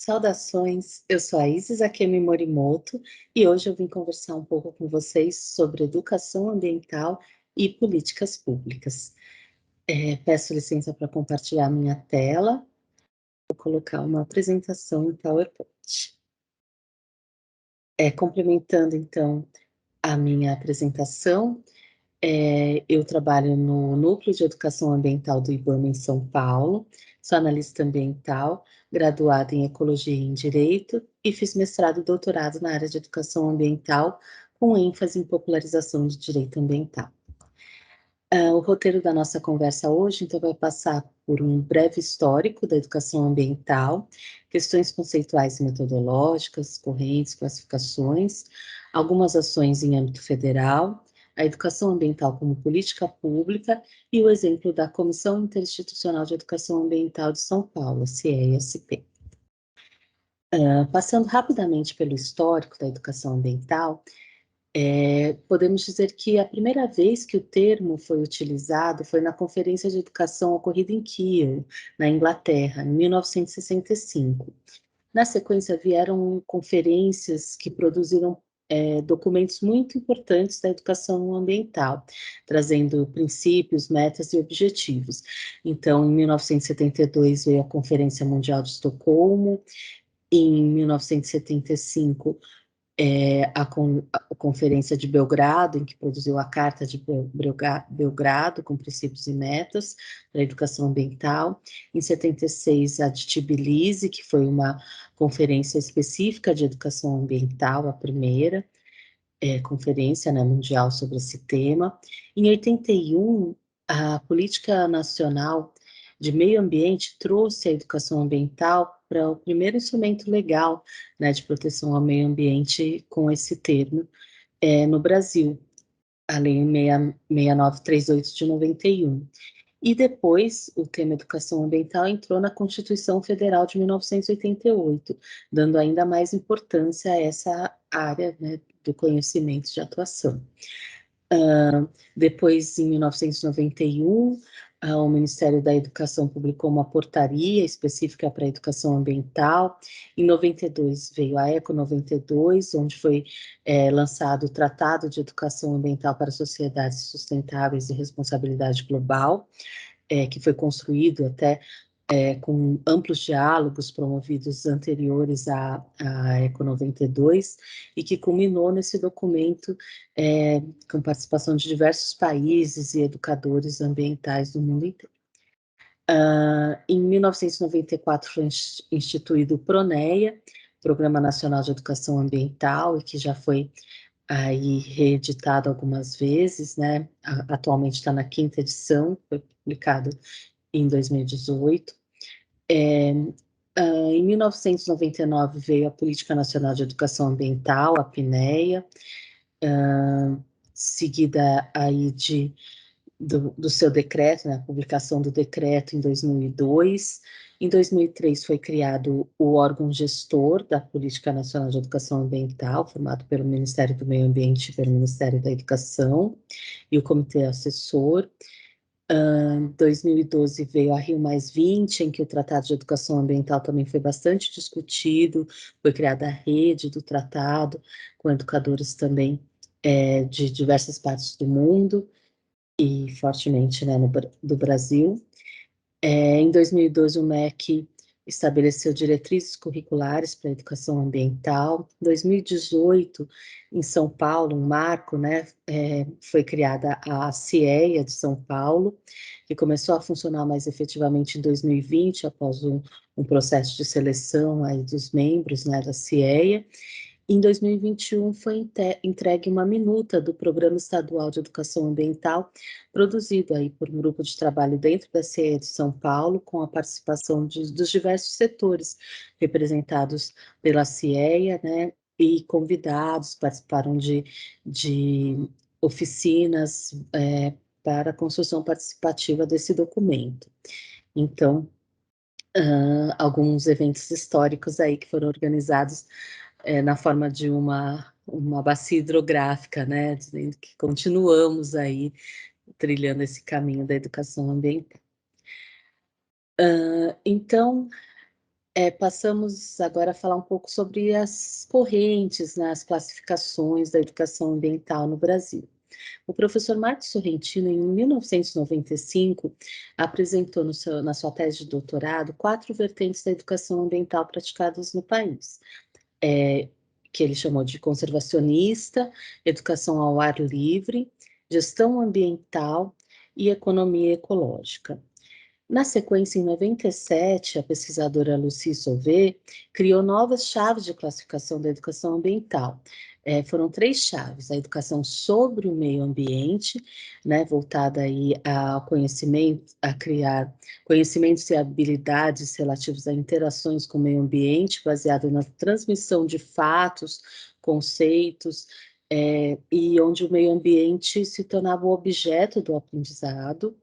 Saudações, eu sou a Isis Akemi Morimoto e hoje eu vim conversar um pouco com vocês sobre educação ambiental e políticas públicas. Peço licença para compartilhar minha tela, vou colocar uma apresentação em PowerPoint. Complementando então a minha apresentação, eu trabalho no Núcleo de Educação Ambiental do IBAMA em São Paulo, sou analista ambiental, graduada em Ecologia e em Direito, e fiz mestrado e doutorado na área de Educação Ambiental, com ênfase em popularização de direito ambiental. O roteiro da nossa conversa hoje, então, vai passar por um breve histórico da educação ambiental, questões conceituais e metodológicas, correntes, classificações, algumas ações em âmbito federal, a educação ambiental como política pública e o exemplo da Comissão Interinstitucional de Educação Ambiental de São Paulo, CIE-SP. Passando rapidamente pelo histórico da educação ambiental, podemos dizer que a primeira vez que o termo foi utilizado foi na Conferência de Educação ocorrida em Kiel, na Inglaterra, em 1965. Na sequência, vieram conferências que produziram documentos muito importantes da educação ambiental, trazendo princípios, metas e objetivos. Então, em 1972 veio a Conferência Mundial de Estocolmo, em 1975 a Conferência de Belgrado, em que produziu a Carta de Belgrado, com princípios e metas para a educação ambiental. Em 76, a de Tbilisi, que foi uma conferência específica de educação ambiental, a primeira conferência, né, mundial sobre esse tema. Em 81, a Política Nacional de Meio Ambiente trouxe a educação ambiental para o primeiro instrumento legal, né, de proteção ao meio ambiente com esse termo no Brasil, a Lei 6938 de 91. E depois, o tema educação ambiental entrou na Constituição Federal de 1988, dando ainda mais importância a essa área, né, do conhecimento de atuação. Depois, em 1991, o Ministério da Educação publicou uma portaria específica para a educação ambiental. Em 92 veio a ECO 92, onde foi lançado o Tratado de Educação Ambiental para Sociedades Sustentáveis e Responsabilidade Global, que foi construído até com amplos diálogos promovidos anteriores à ECO 92 e que culminou nesse documento com participação de diversos países e educadores ambientais do mundo inteiro. Em 1994 foi instituído o PRONEA, Programa Nacional de Educação Ambiental, e que já foi aí reeditado algumas vezes, né? Atualmente está na 5ª edição, foi publicado em 2018. Em 1999 veio a Política Nacional de Educação Ambiental, a PNEA, seguida aí do seu decreto, né, a publicação do decreto em 2002. Em 2003 foi criado o órgão gestor da Política Nacional de Educação Ambiental, formado pelo Ministério do Meio Ambiente e pelo Ministério da Educação, e o Comitê Assessor. 2012 veio a Rio+20, em que o Tratado de Educação Ambiental também foi bastante discutido, foi criada a rede do tratado, com educadores também de diversas partes do mundo, e fortemente, né, do Brasil. Em 2012, o MEC estabeleceu diretrizes curriculares para a educação ambiental. Em 2018, em São Paulo, um marco, né, foi criada a CIEA de São Paulo, que começou a funcionar mais efetivamente em 2020, após um processo de seleção aí dos membros, né, da CIEA. Em 2021 foi entregue uma minuta do Programa Estadual de Educação Ambiental, produzido aí por um grupo de trabalho dentro da CIE de São Paulo, com a participação dos diversos setores representados pela CIEA, né, e convidados, participaram de oficinas para a construção participativa desse documento. Então, alguns eventos históricos aí que foram organizados na forma de uma bacia hidrográfica, né, dizendo que continuamos aí trilhando esse caminho da educação ambiental. Então, Passamos agora a falar um pouco sobre as correntes, né, as classificações da educação ambiental no Brasil. O professor Marcos Sorrentino, em 1995, apresentou na sua tese de doutorado 4 vertentes da educação ambiental praticadas no país, eh, que ele chamou de conservacionista, educação ao ar livre, gestão ambiental e economia ecológica. Na sequência, em 97, a pesquisadora Lucy Sauvé criou novas chaves de classificação da educação ambiental. Foram 3 chaves: a educação sobre o meio ambiente, né, voltada aí ao conhecimento, a criar conhecimentos e habilidades relativos a interações com o meio ambiente, baseado na transmissão de fatos, conceitos, e onde o meio ambiente se tornava o objeto do aprendizado.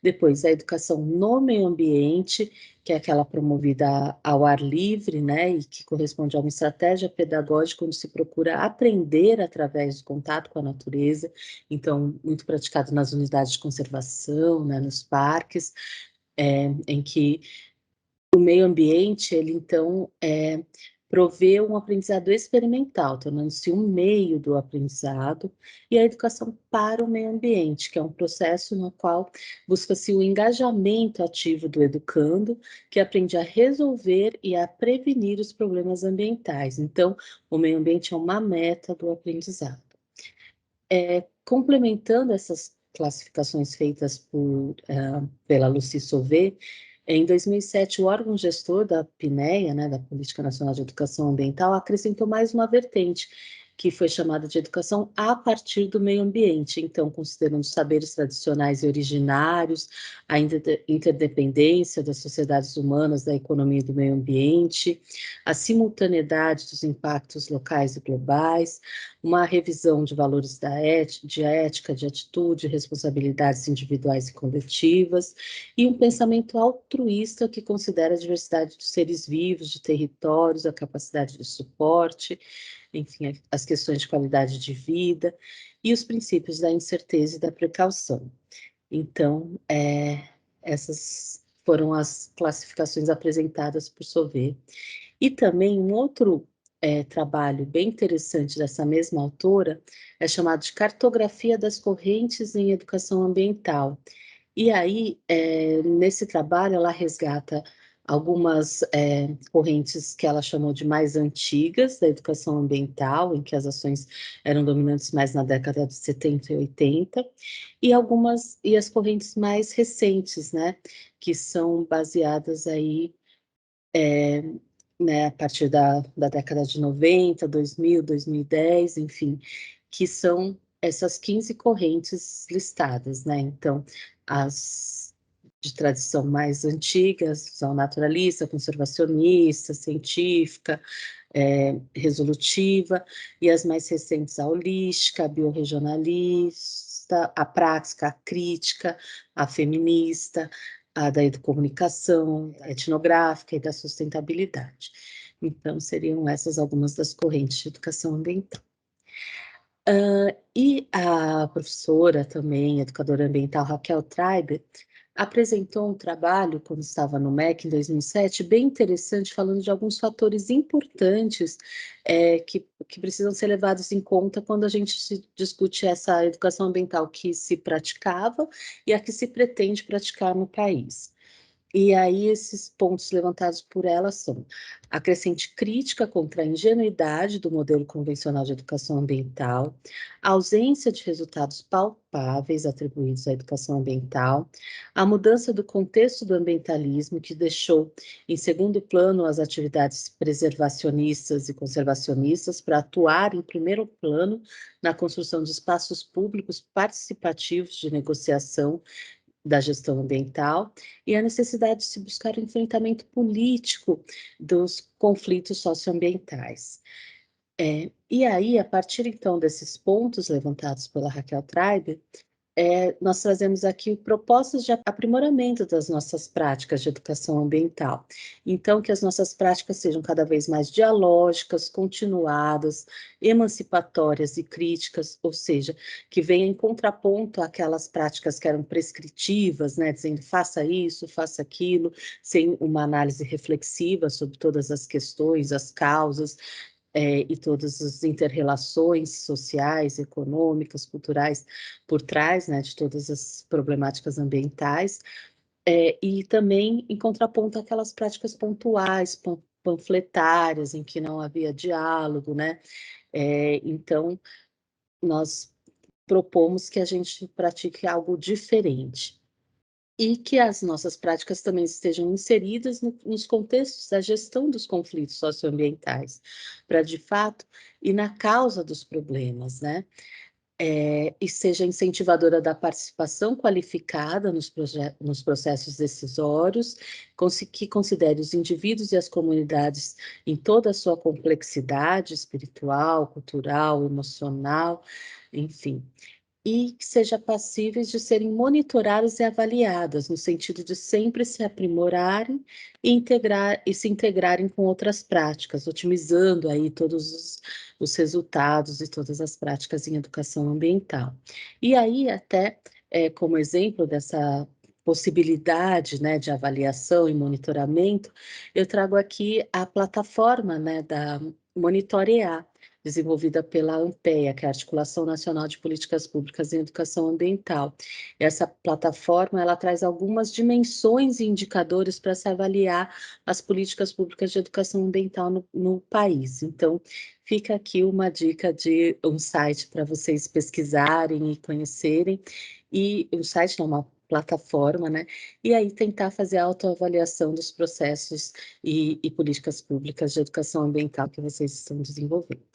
Depois, a educação no meio ambiente, que é aquela promovida ao ar livre, né, e que corresponde a uma estratégia pedagógica onde se procura aprender através do contato com a natureza, então, muito praticado nas unidades de conservação, né, nos parques, em que o meio ambiente, ele então, provê um aprendizado experimental, tornando-se um meio do aprendizado, e a educação para o meio ambiente, que é um processo no qual busca-se o engajamento ativo do educando, que aprende a resolver e a prevenir os problemas ambientais. Então, o meio ambiente é uma meta do aprendizado. Complementando essas classificações feitas pela Lucy Sauvé, em 2007, o órgão gestor da PNEA, né, da Política Nacional de Educação Ambiental, acrescentou mais uma vertente, que foi chamada de educação a partir do meio ambiente, então, considerando os saberes tradicionais e originários, a interdependência das sociedades humanas, da economia e do meio ambiente, a simultaneidade dos impactos locais e globais, uma revisão de valores de ética, de atitude, responsabilidades individuais e coletivas, e um pensamento altruísta que considera a diversidade dos seres vivos, de territórios, a capacidade de suporte, enfim, as questões de qualidade de vida e os princípios da incerteza e da precaução. Então, essas foram as classificações apresentadas por Sauvé. E também um outro trabalho bem interessante dessa mesma autora é chamado de Cartografia das Correntes em Educação Ambiental. E aí, nesse trabalho, ela resgata algumas correntes que ela chamou de mais antigas da educação ambiental, em que as ações eram dominantes mais na década de 70 e 80, e as correntes mais recentes, né, que são baseadas aí né, a partir da década de 90, 2000, 2010, enfim, que são essas 15 correntes listadas, né? Então, as de tradição mais antigas são naturalista, conservacionista, científica, resolutiva, e as mais recentes, a holística, a biorregionalista, a prática, a crítica, a feminista, a da comunicação, a etnográfica e da sustentabilidade. Então, seriam essas algumas das correntes de educação ambiental. E a professora também, educadora ambiental, Raquel Treiber, apresentou um trabalho, quando estava no MEC, em 2007, bem interessante, falando de alguns fatores importantes que precisam ser levados em conta quando a gente discute essa educação ambiental que se praticava e a que se pretende praticar no país. E aí esses pontos levantados por ela são a crescente crítica contra a ingenuidade do modelo convencional de educação ambiental, a ausência de resultados palpáveis atribuídos à educação ambiental, a mudança do contexto do ambientalismo, que deixou em segundo plano as atividades preservacionistas e conservacionistas para atuar em primeiro plano na construção de espaços públicos participativos de negociação da gestão ambiental e a necessidade de se buscar o enfrentamento político dos conflitos socioambientais. E aí, a partir então desses pontos levantados pela Raquel Treiber, nós trazemos aqui propostas de aprimoramento das nossas práticas de educação ambiental. Então, que as nossas práticas sejam cada vez mais dialógicas, continuadas, emancipatórias e críticas, ou seja, que venha em contraponto àquelas práticas que eram prescritivas, né, dizendo faça isso, faça aquilo, sem uma análise reflexiva sobre todas as questões, as causas, e todas as inter-relações sociais, econômicas, culturais por trás, né, de todas as problemáticas ambientais, e também em contraponto àquelas práticas pontuais, panfletárias, em que não havia diálogo, né, então nós propomos que a gente pratique algo diferente. E que as nossas práticas também estejam inseridas nos contextos da gestão dos conflitos socioambientais, para de fato ir na causa dos problemas, né? E seja incentivadora da participação qualificada nos processos decisórios, que considere os indivíduos e as comunidades em toda a sua complexidade espiritual, cultural, emocional, enfim, e que seja passíveis de serem monitoradas e avaliadas, no sentido de sempre se aprimorarem e se integrarem com outras práticas, otimizando aí todos os resultados e todas as práticas em educação ambiental. E aí até, como exemplo dessa possibilidade, né, de avaliação e monitoramento, eu trago aqui a plataforma, né, da Monitorear, desenvolvida pela ANPEA, que é a Articulação Nacional de Políticas Públicas em Educação Ambiental. Essa plataforma, ela traz algumas dimensões e indicadores para se avaliar as políticas públicas de educação ambiental no país. Então, fica aqui uma dica de um site para vocês pesquisarem e conhecerem, e um site não, uma plataforma, né? E aí tentar fazer a autoavaliação dos processos e políticas públicas de educação ambiental que vocês estão desenvolvendo.